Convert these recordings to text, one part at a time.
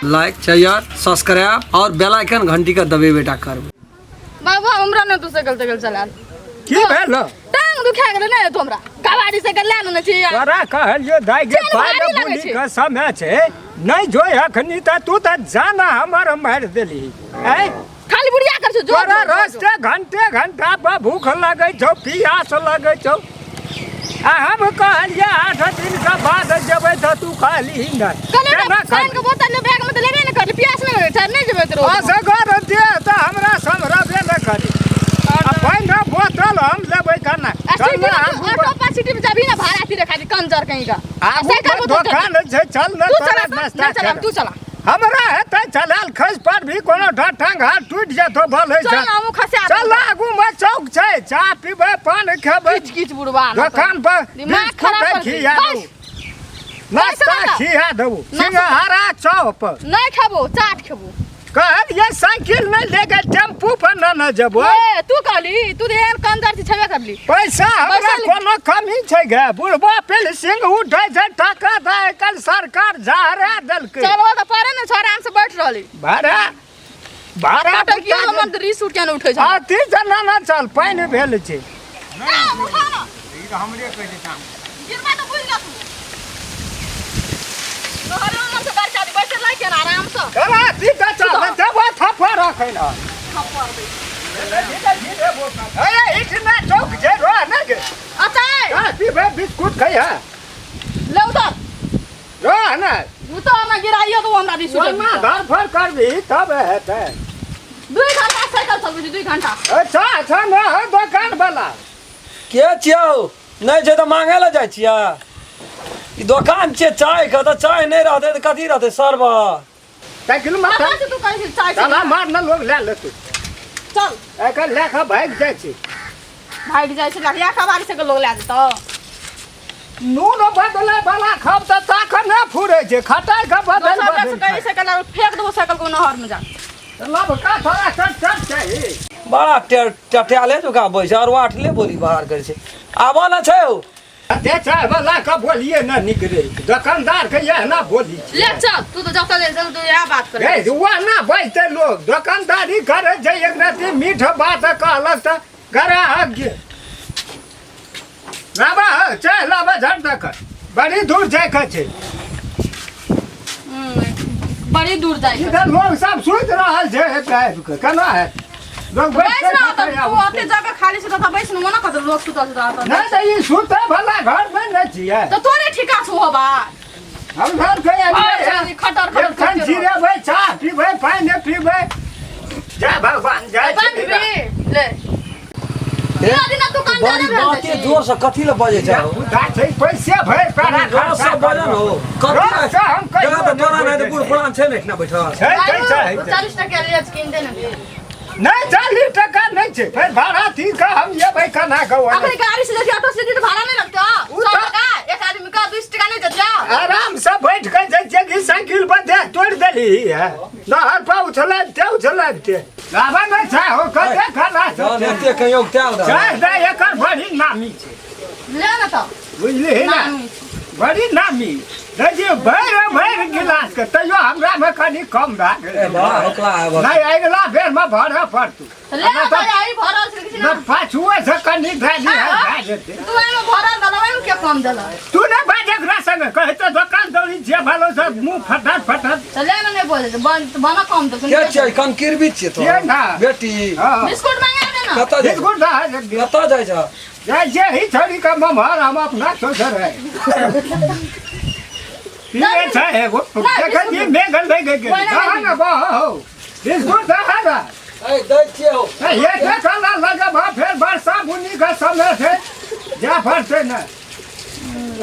Like share subscribe और bell icon घंटी का दबे बेटा कर बाबा हमरा ने तू साइकिल साइकिल चला की भेल टांग दुखा गेल ने तोमरा गाड़ी साइकिल ले न छी तोरा कहलियो दाई गे पाद बुली का समय छे नहीं जोय अखनी त तू त जाना हमर मार देली ए खाली बुढ़िया कर छ जो तोरा रास्ते घंटे घंटा पर भूख लगे छौ प्यास लगे छौ आ हम कहलिए 8 दिन के बाद जेबै त तू खाली नहीं कान के बोतल ले बैग में त लेबे न कर प्यास नहीं लगे छ नहीं जेबै तो असगर दे त हमरा समरबे न करी आ पहिने बोतल हम लेबै कना चल ऑटो पर सिटी में जाबी ना भाड़ा फिर खाली कंजर कहीं का साइकिल दुकान छै चल न तोरा नाश्ता चल तू चला हमरा हेतै चलाल खस पर भी कोनो ढांग हाथ टूट जतो भल है चल हम खसे चल आगू में चौक छै चा पीबे पान खेबै किच बुढ़वा दुकान पर दिमाग खराब खिया दो नाश्ता खिया दो सिंघारा चौप नहीं खाबो चाट खाबो कहल ये साइकिल में लेके टेम्पू पर न जबो ए तू कहली तू देन कंदर से छबे करली पैसा हमरा कोनो कमी छै गे बुढ़बा पेल सिंह उठै छै टाका दै कल सरकार जारे देलकै चलो त पारे न आराम से बैठ रहली भाड़ा त की हमर रिस उठ के न उठै छै आ ती जना न चल पानी भेल छै ना उठा ना ई त हमरे कह दे काम गिरबा त बुझ जा तू तोहरे मन से कर चादी बैठ लै के आराम से करा ती त चल देबो थप्पा रखै न थप्पा दे ए इतना चौक जे रो न गे अच्छा आ पीबे बिस्कुट खै है ले उधर रो न तो ना गिराइयो तो हमरा रिस उठ ना घर फर करबी तब हेतै 2 घंटा साइकिल चलबी 2 घंटा अच्छा अच्छा न है दुकान वाला के छियौ नहीं छै त मांगे ला जाइ छिया ई दुकान छै चाय का त चाय नहीं रहते त कथी रहते सरबा साइकिल मार अच्छा तू कहि चाय चला मार न लोग ले ले तू चल एकर लेखा भाग जाइ छै भाग जाइ छै लगिया खबारी से लोग ले जेतो नून बदले वाला खब त ताक न फुरे छै खटाई का बदल बदल कहि से कला फेंक दो साइकिल को नहर में जा लब का थोड़ा चट चाहिए बड़ा टटयाले तो का बैस और वाठले बोली बाहर करे छै आबा न छै ते चाय वाला का बोलिए न निकले दुकानदार के यह ना बोली ले चल तू तो जाता ले चल तू यह बात कर ए हुआ ना बैठते लोग दुकानदारी करे छै एक रति मीठ बात कहलक त ग्राहक गे लाबा चाय लाबा झट तक बड़ी दूर जाय के छै बड़ी दूर जाय इधर लोग सब सुत रहल छै टाइप के केना है लोग बैठ बैठ ना तू ओते जगह खाली से त बैठ न मना कर लोग सुतल रहत नहीं तो ये सुते वाला घर में न छिए तो तोरे ठिका छो होबा हम घर के आदमी खटर खटर खन जीरे भाई चाय पीबे पानी पीबे जय भगवान जय बंद ले ये दिन दुकान बड़ी बाते जोर से कथी ल बजे छै उधार छै पैसे भर पैरा जोर से बजन हो कथी से हम कह जगह त डरा नहीं त बूढ़ पुरान छै ने बैठल छै छै 40 टका ले किन दे न नहीं 40 टका नहीं छै फिर भाड़ा थी का हम ये भाई कना गो अपनी गाड़ी से जाती ऑटो से जाती तो भाड़ा नहीं लगता 100 टका एक आदमी का 20 टका नहीं देता आराम से बैठ के जगी साइकिल पर दे तोड़ देली है नहर पर उछलते बाबा नहीं छै हो कते खाना जान एते कहियो तेल द चाय दे एकर बड़ी नामी छै ले ना तो बुझली ना बड़ी नामी देखिए भर गिलास के तैयो हमरा में कनी कम रह ए बा होकला है नहीं अगला बेर में भरा पड़तू ले ना तो आई भरल से किसी न पाछुए से कनी धाली है देते तू एमे भरल दलवा में क्या कम देला तू ने बाजे ग्रास में कहे तो दुकान दौड़ी जे भालो से मुंह फटत चले ना नहीं बोले बना कम तो के छै कन किरबी छै तो ये ना बेटी बिस्कुट मांगा दे ना कता बिस्कुट दा कता जाय छ जे ही छोड़ी का ममहर हम अपना सोचर है ये छै एगो देखा जी मेगल ले गए ना हो बिस्कुट दा ना ए दै छियौ ये देखला लगे बा फिर वर्षा बुनी का समय है जा फरते ना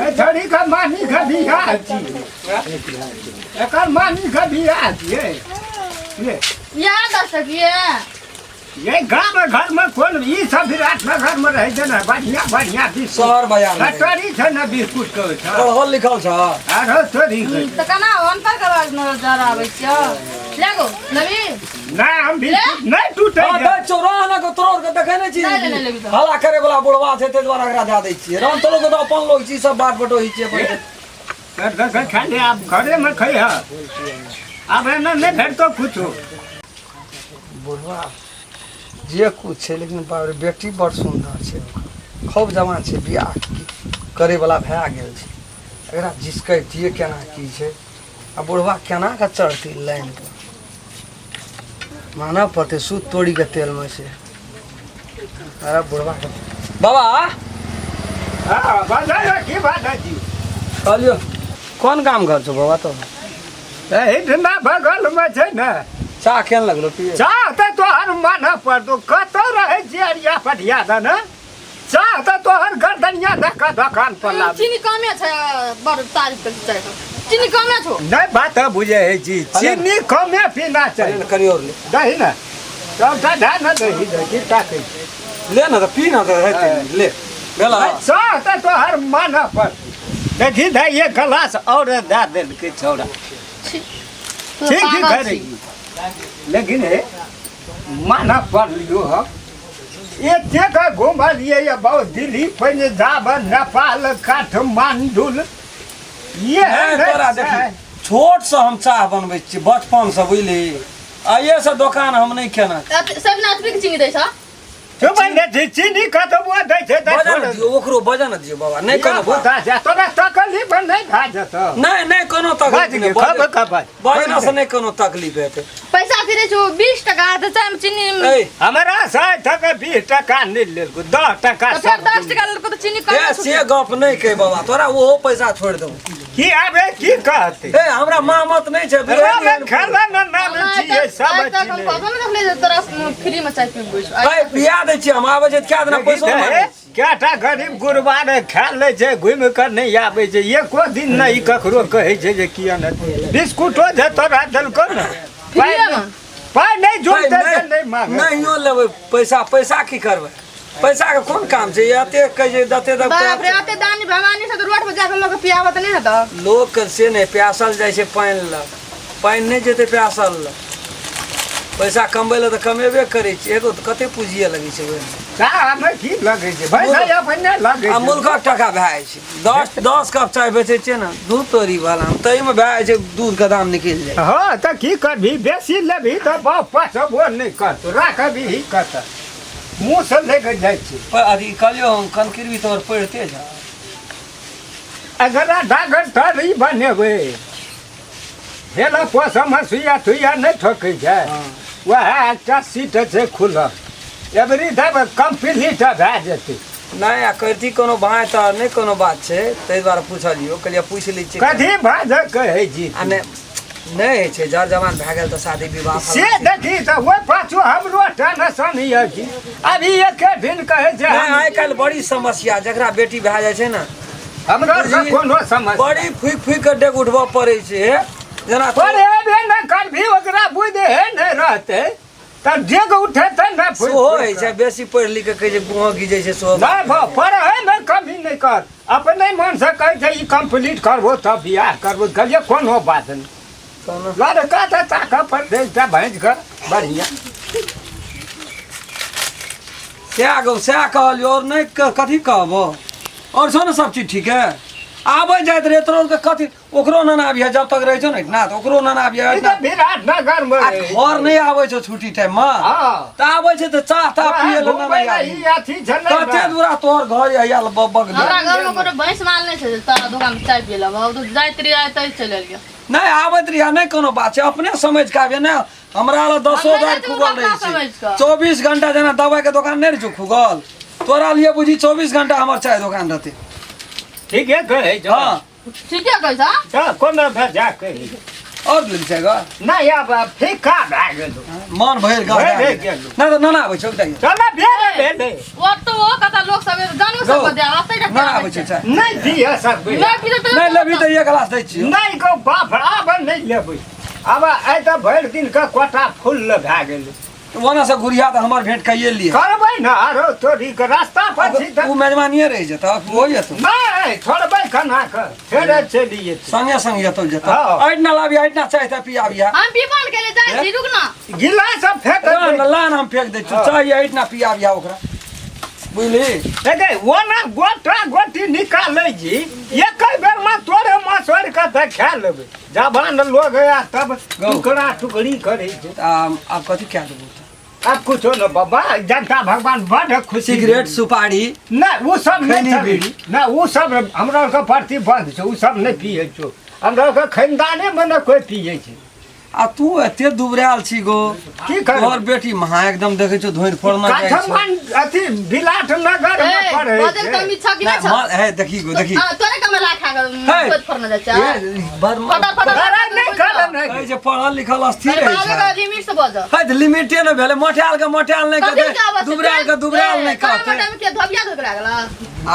ए छोड़ी का मानी का बियाह छी एकर मानी का बियाह छी ये दस टकिए ये गाँव घर में कौन ई सब विराटनगर में रह जाना बढ़िया शहर बाजार में कटोरी छै ना बिस्कुट के पढ़ल लिखल छ अरे तोरी तो कना अंतर के बाद नजर आबै छ लगो नबी ना हम बिस्कुट नहीं टूटे हां दै चौराहा ना को तोड़ के देखे नै छी नहीं लेबी तो हल्ला करे वाला बुढ़वा छै ते द्वारा एकरा दे दै छी राम तो लोग तो अपन लोग छी सब बात बटोही छी कर खाली आप घरे में खै है अब एना नहीं भेटतो कुछो बुढ़वा जे कुछ छै लेकिन बाप रे बेटी बड़ सुन्दर छै खूब जवान छै बियाह करैवला भए गेल छै एकरा जिसकैतियै केना की छै आ बुढ़वा केना कऽ चढ़तै लाइन पर मानऽ पड़तै सूत तोड़ीके तेलमे छै अरे बुढ़वा बाबा हाँ बाजार की बात है जी कहलियो कोन गाम घर छौ बाबा तो इतना बगल में छै ना चाह केहन लगलो पिए चाहते तोहर मन पर तो कत रहे जियरिया पटिया दन चाहते तोहर गर्दनिया देख दुकान पर ला चीनी कमे छै बड़ तारीफ कर चाय चीनी कमे छो नहीं बात बुझे है जी चीनी कमे पीना चाहिए करियो ले दही ना सबटा ध्यान दही दही ताके ले ना तो पी ना तो हेतै ले बेला चाहते तोहर मन पर देखी दे ये गिलास और दे दे के छोड़ा ठीक ही करेगी लेकिन माना पड़ लियो हम एक जगह घुमा लिए ये बहुत दिल्ली पंजाब नेपाल काठमांडू ये तोरा देखी छोट से हम चाह बनबै छी बचपन से बुझली आइए से दुकान हम नहीं केना सब नाचबी के चीनी दै छ तो मैंने चीनी कतबो दै छै बजन दियो ओकरो बजन दियो बाबा नहीं कोनो बता जा तोरा तकलीफ नहीं भा जत नहीं कोनो तकलीफ खब खब बजना से नहीं कोनो तकलीफ हेतै पैसा फिरे छो 20 टका त चाय में चीनी ए हमरा 60 टका 20 टका नहीं लेलको 10 टका तो फिर 10 टका लेलको तो चीनी ए कम से गप नहीं कह बाबा तोरा ओहो पैसा छोड़ दबो की आबे की कहते ए हमरा मामत नहीं छै राम खाला न नाम छिए सब हम चीज कहबो न देखले तोरा फ्री में चाय पीबै छ भाई पिया दै छी हम आबै छै क्या देना पैसो मांगै छी केटा गरीब गुरबा रे खा ले छै घुम कर नहीं आबै छै एको दिन नहीं ककरो कहै छै जे किया न बिस्कुटो जे तोरा देलको न पाई नहीं जोड़ते नहीं मांग नहियो लेबै पैसा की करबै पैसा के कोन काम छै एते कह जे दते बाप रे आते दानी भवानी से तो रोड पर जाके लोग पियावत नहीं रहत लोग के से नहीं प्यासल जाइ छै पानि ल पानि नहीं जेतै प्यासल ल पैसा कमबै ल तऽ कमेबे करै छी एगो कते पूंजिए लगै छै ओहिमे का की लगे छै भाई अपन नहीं लगे आ मुल्कक टका भए जाइ छै 10 कप चाय बेचै छियै ने दूध तोरी वाला तैमे भए जाइ छै दूध के दाम निकलि जाइ हाँ तो की करबी बेसी लेबी तो बाप पचबो नहीं करतो राखबी ही कत मुँह से लेके जाइ छी अथी कहलियो हम कनकिरबी तोर पढ़ते जा अगर डागर तरी बनेबै हेला पोसम सुइया तुइया नहीं ठोकै छै वह एकटा सीट छै खुलल एवरी देब कंप्लीट भए जेतै नहीं आ करती कोनो भाई तो नहीं कोनो बात छै ताहि दुआरे पूछलियो कहलिए पूछ लै छियै कथी भाज कहै छी आ नहीं है छै जर जवान भए गेल तो शादी विवाह से देखी तो वो पाछू हमरो टेंशन है जी अभी एक दिन कहै छै नहीं आइ काल्हि बड़ी समस्या जकरा बेटी भए जाइ छै ने हमरो से कोनो समस्या बड़ी फुक के डेग उठबऽ पड़ै छै जेना पर एबे न करभी ओकरा बुझे है नहीं रहते त डेग उठेतै न सेहो होइ छै बेसी पढ़ि लिख के कहै छै गुहा गिजै छै सेहो नहीं भा पढ़ै में कमी नहीं कर अपने मन से कहै छै ई कंप्लीट करबो तब बियाह करबो कहलिए कोनो बात नहीं लड़का तो ताका पर देखता भैंस का बढ़िया सएह कहलियो और नहीं कथी कहबो और छौ ने सब चीज ठीक है आबै जाइत रहे तुरंत के कथी ओकरो नाना आबिया जब तक रहै छौ ने ना तो ओकरो नाना आबिया ई तो विराट नगर में घर नहीं आबै छौ छुट्टी टाइम में हां त आबै छै त चाह ता पिए ल नाना ई अथी झलै कते दूरा तोहर घर आयल बगल हमरा घर में कोनो भैंस माल नहीं छै तोरा दुकान में चाय पिए लब अब तो जाइत रही आय तै चल गेल नहीं आबैत रहिया नहीं कोनो बात छै अपने समझ के आबे ना हमरा ल 10,000 खुगल रहे छै 24 घंटा जेना दवाई के दुकान नहीं रहे खुगल तोरा लिए बुझी 24 घंटा हमर चाय दुकान रहते ठीक है कहै छ हां ठीक है कैसा त कोनो भेजा कही और ले छै ग नहीं अब फीका भए गेल मन भइर गेल ना तो नाना आबै छै चल भेले वो तो वो कता लोग सब जानो सब दे आते ना आबै छै चाय नहीं दिए सकबै नहीं पीते तो नहीं लेबी त एक गिलास दै छी नहीं को बाप आब नहीं लेबै अब आइ त भरि दिन के कोटा फुल भए गेल वना से गुड़िया त हमर भेंट कइए लिए करबै न आरो तोरी के रास्ता पर छी उ मेजबानिए रह जता हो जतो नहीं छोड़बै कना के फेर चलिए संगे संग जतो जतो हाँ। आइट ना लाबी आइट ना चाय ता पियाबिया हम पीपन के ले जाय छी रुक ना गिलास फेंक लान हम फेंक दै छी चाय आइट ना पियाबिया ओकरा बुझली देखे ओना गोटा गोटी निकालै जी एक बेर में तोरे मसोर के त खा लेबै जवान लोग गया तब टुकड़ा टुकड़ी करे छै आप कथी क्या देबो अब कुछो न बाबा जनता भगवान बड़ खुशी सिगरेट सुपारी ना वो सब खैनी नहीं बीड़ी। ना वो सब हमरा के प्रतिबंध छै वो सब नहीं पिए छो हमरा के खानदाने में न कोई पिए छै आ तू एते दुबराल छी गो की कर तोहर बेटी महा एकदम देखे छो धोइन फोड़ना जाय छै काठमांड अथी विराट नगर में पढ़े बदल कमी छ कि ना न छ है देखी गो देखी तोरे कमला खा हे। कोत फरना जाय छ बदमाश पता अरे नहीं कर नहीं कहै छै पढ़ल लिखल स्थिर रहै बाबू छै का लिमिट से बज है त लिमिटे न भेले मोटाल के मोटाल नहीं कहते दुबराल नहीं कहते टाइम के धबिया धोक लागला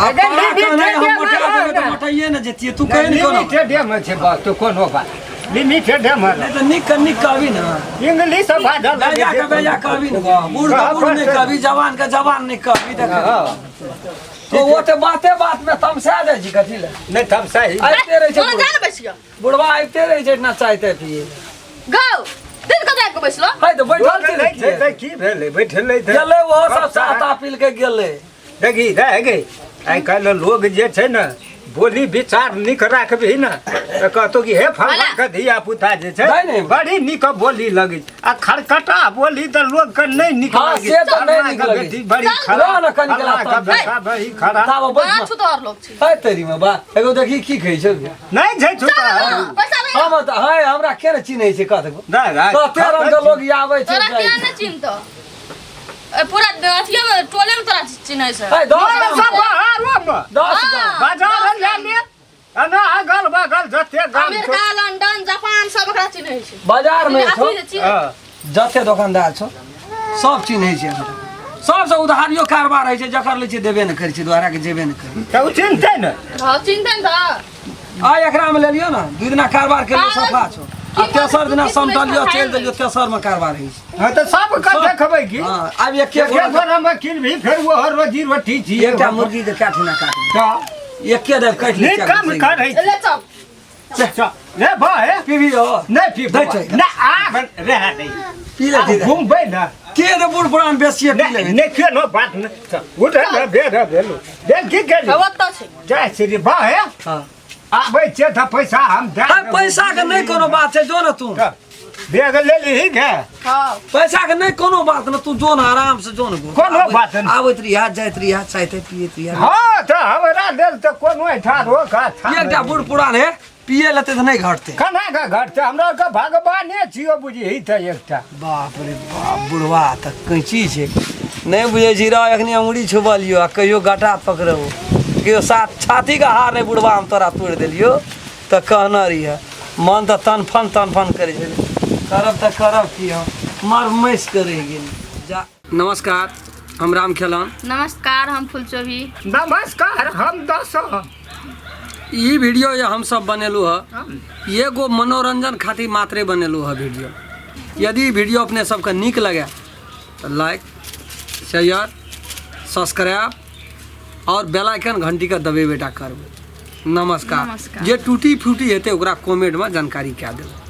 आप नहीं हम मोटाल के मोटाइए न जेतिए तू कहे नहीं कोनो लिमिटेड में छै बात तो कोनो बात लिमिटेड में नहीं तो निक कहबी ना इंग्लिश बाजल बेजा के बेजा कहबी ना बूढ़ का बूढ़ नहीं कहबी जवान का जवान नहीं कहबी देख तो वो तो बाते बात में तमसा दे जी कथी ले नहीं तब सही आइते रहे कौन छै जान बैसियो बुढ़वा आइते रहे छै ना चाहते पिए गो दिन कदा के बैसलो है तो बैठल छै नहीं छै त की भेलै बैठले थे गेले वो सब साता पील के गेले देखी रह गई आइ काल्हि लोग जे छै न बोली विचार निक राखबी न त कहतो कि हे फलना के धिया पुता जे छै नहीं, नहीं। बड़ी निक बोली लगी आ खरकटा बोली त लोग के नहीं निक हाँ, लगी से तो नहीं फलना निक के लगी। बेटी बड़ी लो खराब न कनी फलना कला के बेटा बड़ी खराब ताव बड़ा बैठ छुतोर लोग छी है तेरी में बा एगो देखी की कहै छै नहीं छै छुटा पैसा ले हम त है हमरा के न चिन्है छै कतगो दादा कते रंग के लोग आबै छै तोरा क्या न चिन्हतो पूरा अथिया में टोले में तोरा चिन्है छै है 10 सब ग्राम बहारो में 10 ग्राम बाजार ले ले अना अगल बगल जते गाम अमेरिका लंदन जापान सब ओकरा चिन्है छै बाजार में छौ अथी जे चिन्है जते दुकानदार छौ सब चिन्है छै हमरा सबसे उधारियो कारोबार होइ छै जकर ले छै देबे न करै छै द्वारा के जेबे न करै त उ चिन्हतै न हां चिन्हतै न त आ एकरा में ले लियो ना 2 दिना कारोबार के लिए सफा छौ आ तेसर दिना समटलियो चल देलियो तेसर में कारोबार होइ छै हां त सब के देखबै की हां आब एक के के घर में किन भी फिर वो रोजी रोटी छी एकटा मुर्गी के काठिना काट त एके दे काट ले नहीं कम करे ले चप ले भाई पीबियो नहीं पी दै छै ना आ रह नहीं पी ले दे घूमबै ना के रे बूढ़ पुरान बेसी पी ले नहीं के नो बात न उठ ना बेरा भेलो देख की के खवत छै जय श्री भाई हां आबै छै त पैसा हम दे पैसा के नहीं कोनो बात छै जो न तू बेग ले ली के हां पैसा के नहीं कोनो बात न तू जो न आराम से जो न कोनो बात नहीं आवत रिया जाइत रिया चाहते पिए रिया हां त हमरा लेल त कोनो ठारो का था एकटा बूढ़ पुरान है पिए लेते तो नहीं घटते कना का घर त हमरा के भगवाने छियो बुझी त एकटा बाप रे बाप बुढ़वा तक कैची छै नहीं बुझे छी रह एखनी अंगुरी छुबलियो आ कहियो गटा पकड़ो कहियो साथ छाती का हार नहीं बुढ़वा हम तोरा तोड़ देलियो त कहना रहिए मन त तनफन करे छै करब त करब की हम मार मैस करे गेल जा नमस्कार हम राम खेलन नमस्कार हम फुलचोभी नमस्कार हम दस ई वीडियो ये हम सब बनेलू है ये गो मनोरंजन खातिर मात्रे बनेलू है वीडियो यदि वीडियो अपने सबके नीक लगे तो लाइक शेयर सब्सक्राइब और बेल आइकन घंटी का दबेबेटा करबे नमस्कार नमस्कार। जे टूटी फूटी हेते ओकरा कमेंट में जानकारी क्या देबे।